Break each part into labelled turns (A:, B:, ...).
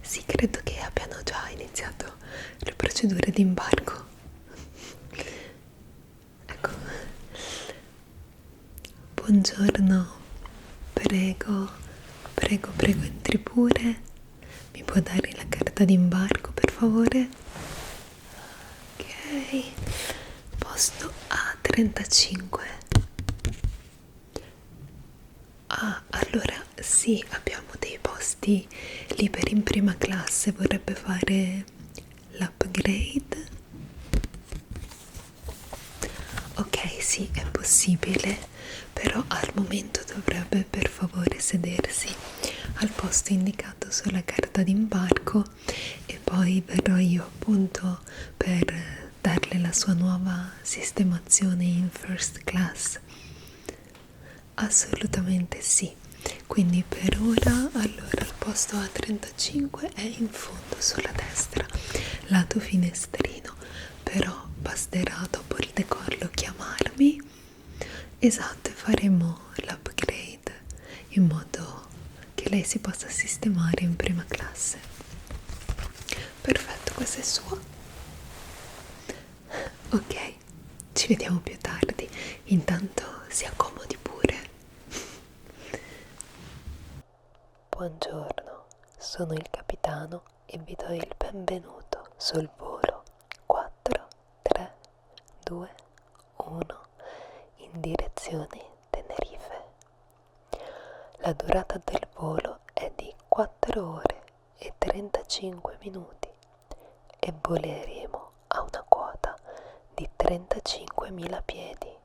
A: Sì, credo che abbiano già iniziato le procedure di imbarco. Ecco, buongiorno, prego, entri pure. Mi può dare la carta d'imbarco, per favore? Ok, posto A35. Ah, allora sì, abbiamo dei posti liberi in prima classe. Vorrebbe fare l'upgrade? Ok, sì, è possibile, però al momento dovrebbe per favore sedersi al posto indicato sulla carta d'imbarco e poi verrò io appunto per darle la sua nuova sistemazione in first class. Assolutamente sì. Quindi per ora, allora il posto A35 è in fondo sulla destra, lato finestrino, però basterà dopo il decollo chiamarmi, esatto, e faremo l'upgrade in modo che lei si possa sistemare in prima classe. Perfetto, questa è sua. Ok, ci vediamo più tardi. Intanto si accomodi pure. Buongiorno, sono il capitano e vi do il benvenuto sul volo 432 in direzione Tenerife. La durata del volo è di 4 ore e 35 minuti e voleremo a una quota di 35.000 piedi.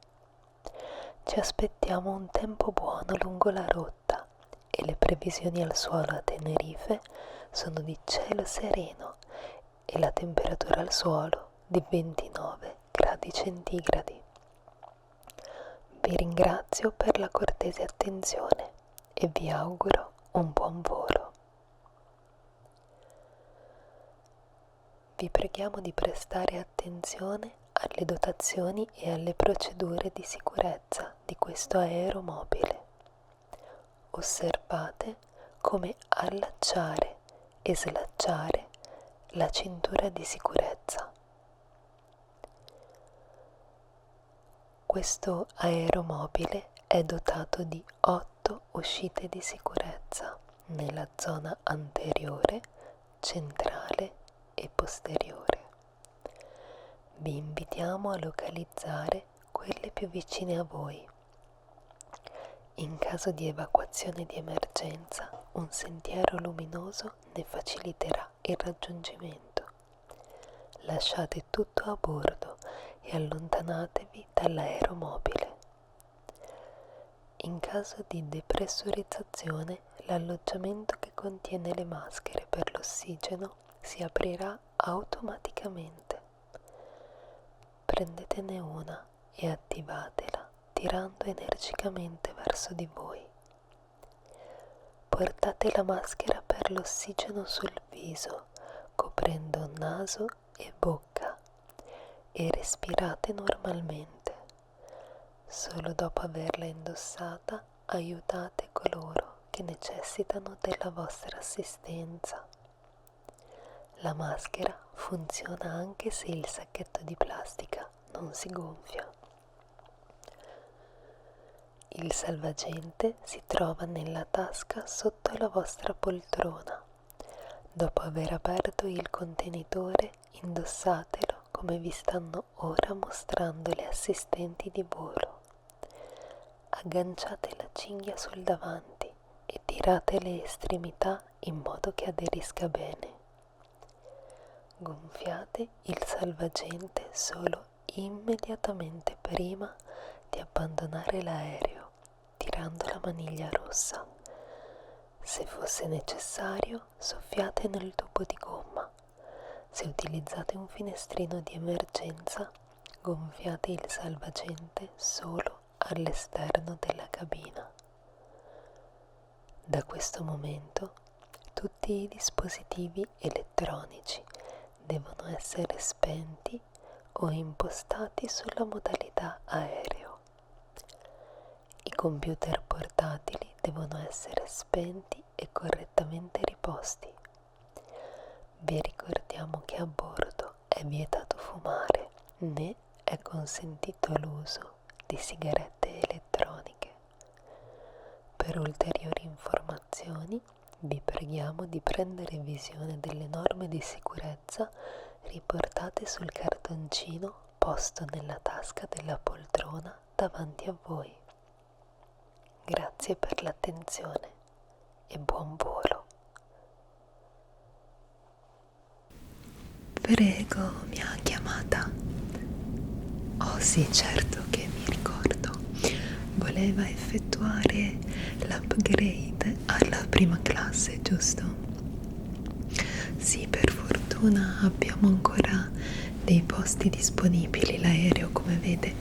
A: Ci aspettiamo un tempo buono lungo la rotta e le previsioni al suolo a Tenerife sono di cielo sereno e la temperatura al suolo di 29 gradi centigradi. Vi ringrazio per la cortese attenzione e vi auguro un buon volo. Vi preghiamo di prestare attenzione alle dotazioni e alle procedure di sicurezza di questo aeromobile. Osservate come allacciare e slacciare la cintura di sicurezza. Questo aeromobile è dotato di 8 uscite di sicurezza nella zona anteriore, centrale e posteriore. Vi invitiamo a localizzare quelle più vicine a voi. In caso di evacuazione di emergenza, un sentiero luminoso ne faciliterà il raggiungimento. Lasciate tutto a bordo e allontanatevi dall'aeromobile. In caso di depressurizzazione, l'alloggiamento che contiene le maschere per l'ossigeno si aprirà automaticamente. Prendetene una e attivatela tirando energicamente verso di voi. Portate la maschera per l'ossigeno sul viso, coprendo naso e bocca, e respirate normalmente. Solo dopo averla indossata, aiutate coloro che necessitano della vostra assistenza. La maschera funziona anche se il sacchetto di plastica non si gonfia. Il salvagente si trova nella tasca sotto la vostra poltrona. Dopo aver aperto il contenitore, indossatelo come vi stanno ora mostrando le assistenti di volo. Agganciate la cinghia sul davanti e tirate le estremità in modo che aderisca bene. Gonfiate il salvagente solo immediatamente prima di abbandonare l'aereo, tirando la maniglia rossa. Se fosse necessario, soffiate nel tubo di gomma. Se utilizzate un finestrino di emergenza, gonfiate il salvagente solo all'esterno della cabina. Da questo momento, tutti i dispositivi elettronici devono essere spenti o impostati sulla modalità aereo. I computer portatili devono essere spenti e correttamente riposti. Vi ricordiamo che a bordo è vietato fumare né è consentito l'uso di sigarette elettroniche. Per ulteriori informazioni vi preghiamo di prendere visione delle norme di sicurezza riportate sul cartoncino posto nella tasca della poltrona davanti a voi. Grazie per l'attenzione e buon volo. Prego, mia chiamata. Oh sì, certo che mi ricordo. Voleva effettuare l'upgrade alla prima classe, giusto? Sì, per fortuna abbiamo ancora dei posti disponibili. L'aereo, come vede,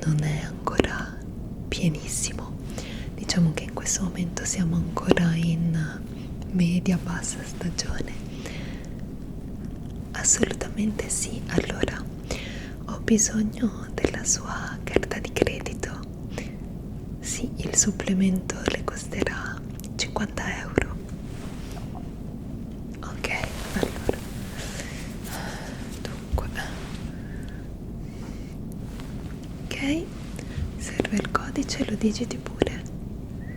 A: non è ancora pienissimo. Diciamo che in questo momento siamo ancora in media-bassa stagione. Assolutamente sì. Allora, ho bisogno della sua carta di credito. Sì, il supplemento le costerà 50 euro. Ok, allora. Dunque. Ok, serve il codice, lo digiti pure.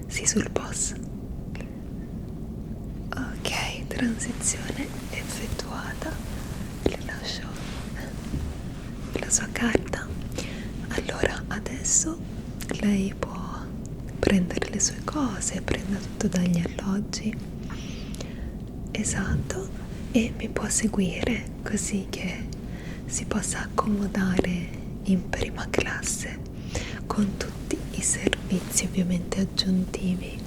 A: Sì, sul POS. Ok, transizione effettuata. Le lascio la sua carta. Allora, adesso lei può prendere le sue cose, prenda tutto dagli alloggi. Esatto, e mi può seguire così che si possa accomodare in prima classe con tutti i servizi ovviamente aggiuntivi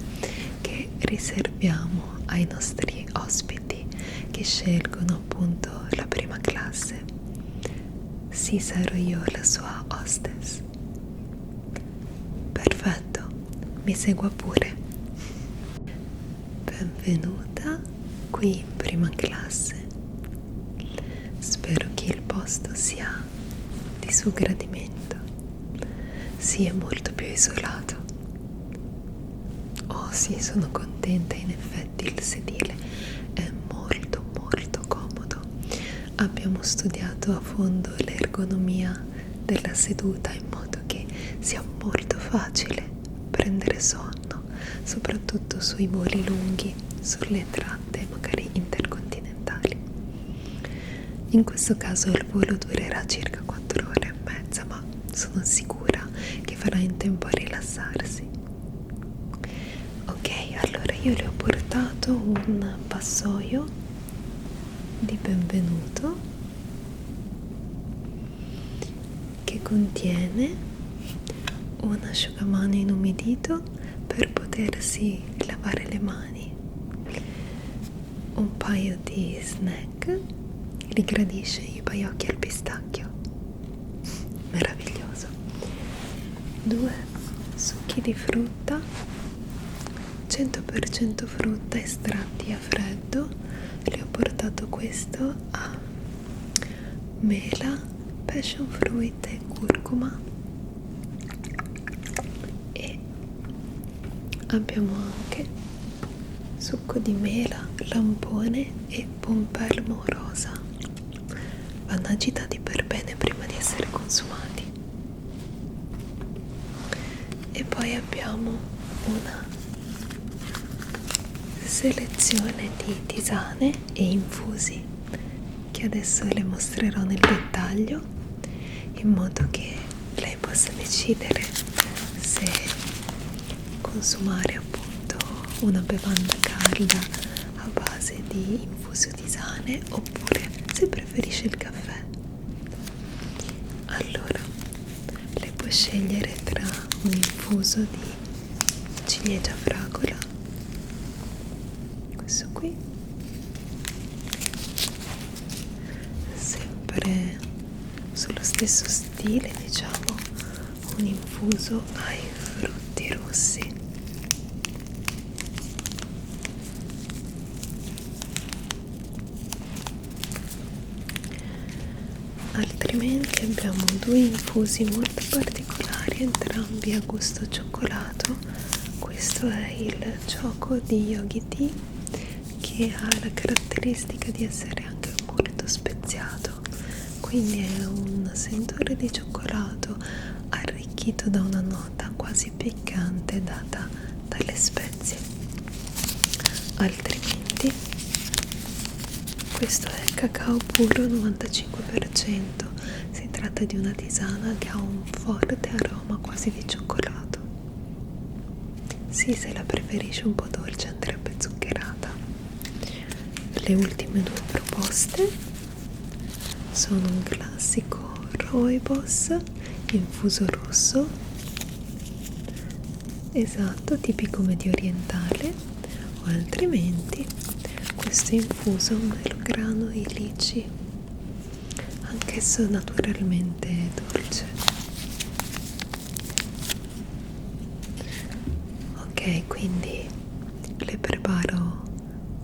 A: che riserviamo ai nostri ospiti che scelgono appunto la prima classe. Sì, sarò io la sua hostess. Perfetto, mi segua pure. Benvenuta qui in prima classe. Spero che il posto sia di suo gradimento. Sì, è molto più isolato. Oh sì, sono contenta, in effetti il sedile è molto molto comodo. Abbiamo studiato a fondo l'ergonomia della seduta in modo che sia molto facile prendere sonno, soprattutto sui voli lunghi, sulle tratte magari intercontinentali. In questo caso il volo durerà circa 4 ore e mezza, ma sono sicura che farà in tempo a rilassarsi. Ok, allora io le ho portato un vassoio di benvenuto che contiene un asciugamano inumidito per potersi lavare le mani, un paio di snack. Li gradisce i paiocchi al pistacchio? Meraviglioso. 2 succhi di frutta 100% frutta estratti a freddo. Le ho portato questo a mela, passion fruit e curcuma, e abbiamo anche succo di mela, lampone e pompelmo rosa. Vanno agitati per bene prima di essere consumati. E poi abbiamo una selezione di tisane e infusi che adesso le mostrerò nel dettaglio, in modo che lei possa decidere se consumare appunto una bevanda calda a base di infuso tisane oppure se preferisce il caffè. Allora, lei può scegliere tra un infuso di ciliegia fragola, questo qui, sempre sullo stesso stile, diciamo, un infuso ai frutti rossi. Altrimenti abbiamo 2 infusi molto particolari, entrambi a gusto cioccolato. Questo è il Choco di Yogi Tea, che ha la caratteristica di essere anche molto speziato, quindi è un sentore di cioccolato arricchito da una nota quasi piccante data dalle spezie. Altrimenti questo è cacao puro 95%, si tratta di una tisana che ha un forte aroma quasi di cioccolato. Sì, se la preferisci un po' dolce andrebbe zuccherata. Le ultime due proposte sono un classico rooibos infuso rosso, esatto, tipico medio orientale, o altrimenti questo infuso melograno e lici, anch'esso naturalmente dolce. Ok, quindi le preparo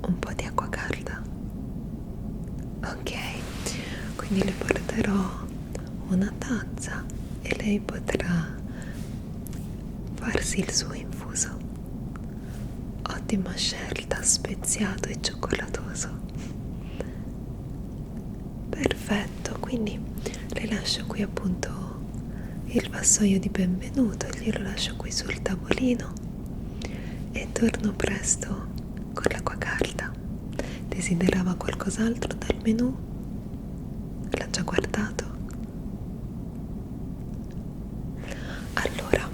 A: un po' di acqua calda. Ok, quindi le porterò una tazza e lei potrà farsi il suo infuso. Ottima scelta, speziato e cioccolatoso. Perfetto, quindi le lascio qui appunto il vassoio di benvenuto, glielo lascio qui sul tavolino e torno presto con l'acqua calda. Desiderava qualcos'altro dal menù? L'ha già guardato? Allora,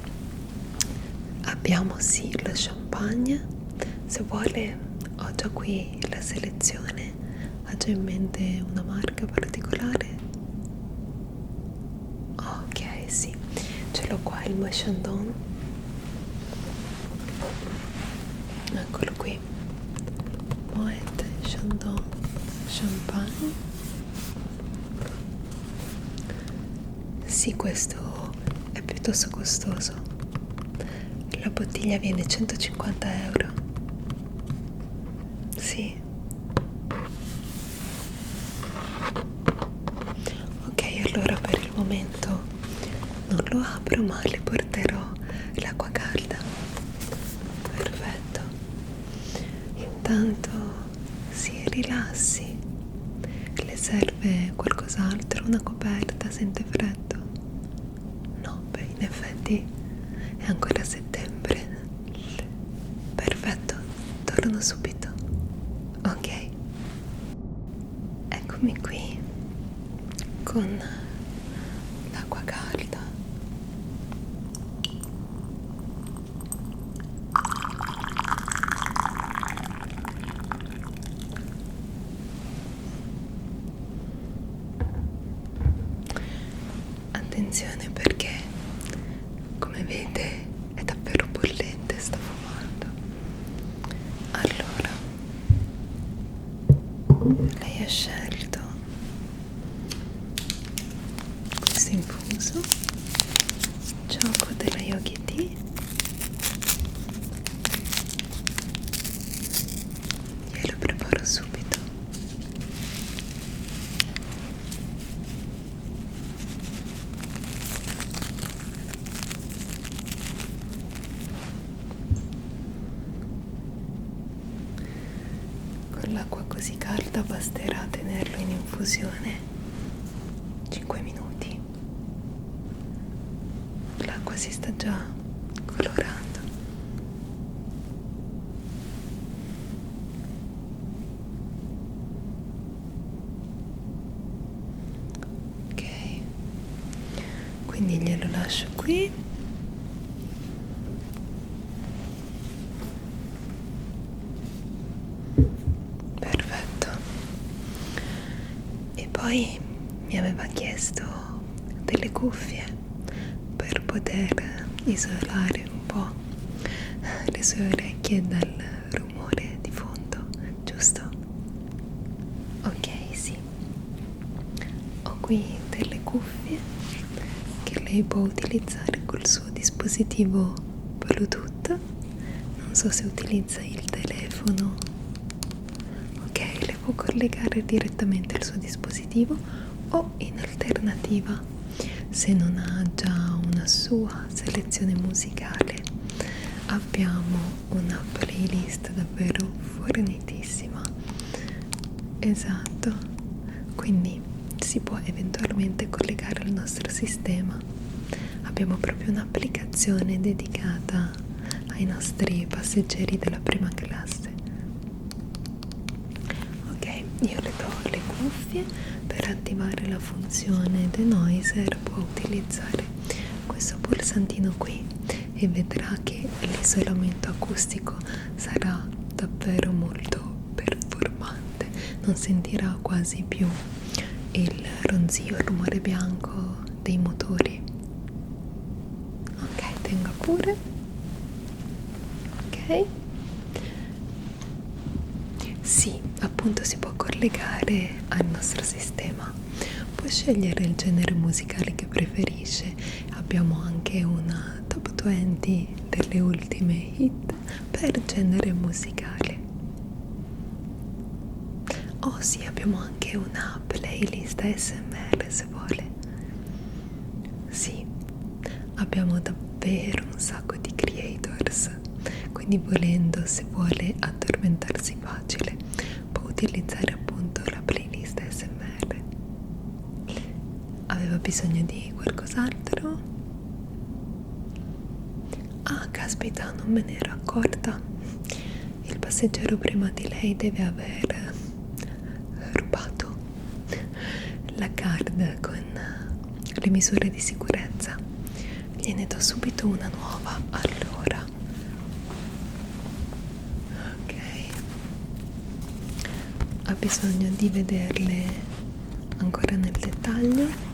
A: abbiamo sì lo champagne, se vuole ho già qui la selezione. Ha già in mente una marca particolare? Ok, sì, ce l'ho qua, il Moët Chandon. Eccolo qui, Moët Chandon Champagne. Sì, questo è piuttosto costoso. La bottiglia viene 150 euro. Sì. Ok, allora per il momento non lo apro, ma le porterò l'acqua calda. Perfetto. Intanto si rilassi. Le serve qualcos'altro? Una coperta? Sente freddo? No, beh, in effetti è ancora settembre. Perfetto, torno subito. Ok, eccomi qui con l'acqua calda. Attenzione perché, come vede, è davvero bollente, sta fumando. Allora, lei ha scelto questo infuso Choco della Yogi Tea. Glielo preparo subito. Con l'acqua così calda basterà tenerlo in infusione 5 minuti. L'acqua si sta già colorando. Ok, quindi glielo lascio qui. Perfetto. E poi mi aveva chiesto delle cuffie per poter isolare un po' le sue orecchie dal rumore di fondo, giusto? Ok, sì. Ho qui delle cuffie che lei può utilizzare col suo dispositivo Bluetooth. Non so se utilizza il telefono. Ok, le può collegare direttamente al suo dispositivo o in alternativa, se non ha già una sua selezione musicale, abbiamo una playlist davvero fornitissima. Esatto, quindi si può eventualmente collegare al nostro sistema. Abbiamo proprio un'applicazione dedicata ai nostri passeggeri della prima classe. Ok, io le do le cuffie. Per attivare la funzione denoiser può utilizzare questo pulsantino qui e vedrà che l'isolamento acustico sarà davvero molto performante, non sentirà quasi più il ronzio, il rumore bianco dei motori. Ok, tenga pure. Ok, sì, appunto si può collegare al nostro sistema, può scegliere il genere musicale che preferisce. Abbiamo anche una top 20 delle ultime hit per genere musicale. Oh sì, abbiamo anche una playlist ASMR se vuole. Sì, abbiamo davvero un sacco di creators, quindi volendo, se vuole addormentarsi facile, può utilizzare appunto la playlist ASMR. Aveva bisogno di qualcos'altro? Ah, caspita, non me ne ero accorta. Il passeggero prima di lei deve aver rubato la card con le misure di sicurezza. Gliene do subito una nuova. Allora, ok, ha bisogno di vederle ancora nel dettaglio?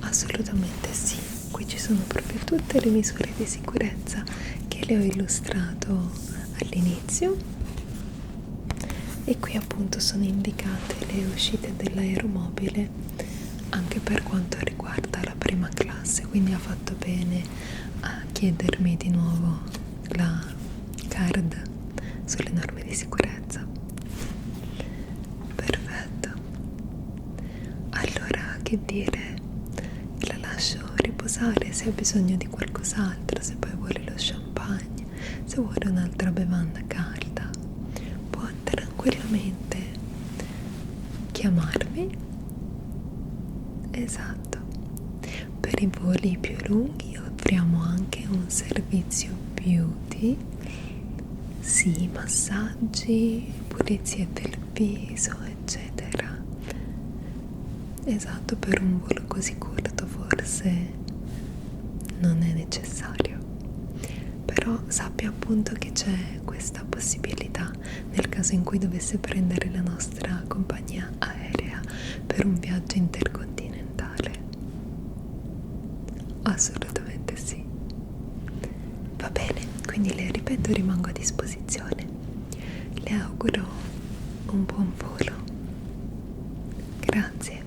A: Assolutamente sì, qui ci sono proprio tutte le misure di sicurezza che le ho illustrato all'inizio e qui appunto sono indicate le uscite dell'aeromobile anche per quanto riguarda la prima classe, quindi ha fatto bene a chiedermi di nuovo la card sulle norme di sicurezza. Perfetto, allora che dire, la lascio riposare. Se ha bisogno di qualcos'altro, se poi vuole lo champagne, se vuole un'altra bevanda calda, può tranquillamente chiamarmi. Esatto, per i voli più lunghi offriamo anche un servizio beauty, sì, massaggi, pulizie del viso, eccetera. Esatto, per un volo così corto forse non è necessario, però sappia appunto che c'è questa possibilità nel caso in cui dovesse prendere la nostra compagnia aerea per un viaggio intercontinentale. Assolutamente sì. Va bene, quindi le ripeto, rimango a disposizione. Le auguro un buon volo. Grazie.